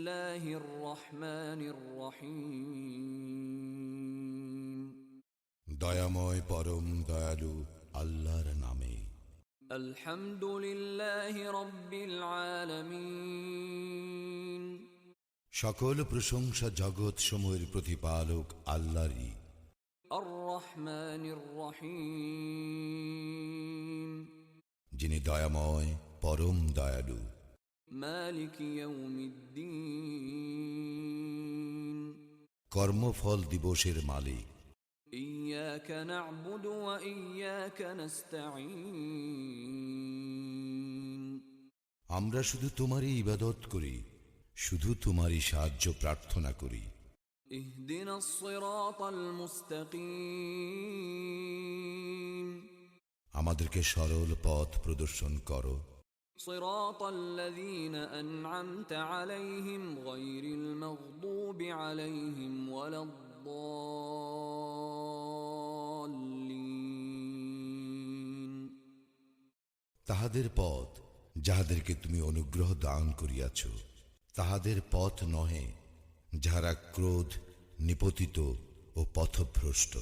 বিসমিল্লাহির রহমানির রহিম। দয়াময় পরম দয়ালু আল্লাহর নামে। আলহামদুলিল্লাহি রাব্বিল আলামিন। সকল প্রশংসা জগৎ সমূহের প্রতিপালক আল্লাহরই। আর রহমানির রহিম। যিনি দয়াময় পরম দয়ালু। মালিক ইয়াউমিদ্দিন। কর্মফল দিবসের মালিক। ইয়াকা না'বুদু ওয়া ইয়াকা নাস্তাঈন। আমরা শুধু তোমারই ইবাদত করি, শুধু তোমারই সাহায্য প্রার্থনা করি। ইহদিনাস সিরাতাল মুস্তাকিম। আমাদেরকে সরল পথ প্রদর্শন করো। সিরাতাল্লাযীনা আন'আমতা আলাইহিম গায়রিল মাগদুবি আলাইহিম ওয়ালাদ-দাল্লিন। তাহাদের পথ যাহাদেরকে তুমি অনুগ্রহ দান করিয়াছ, তাহাদের পথ নহে যাহারা ক্রোধ নিপতিত ও পথভ্রষ্ট।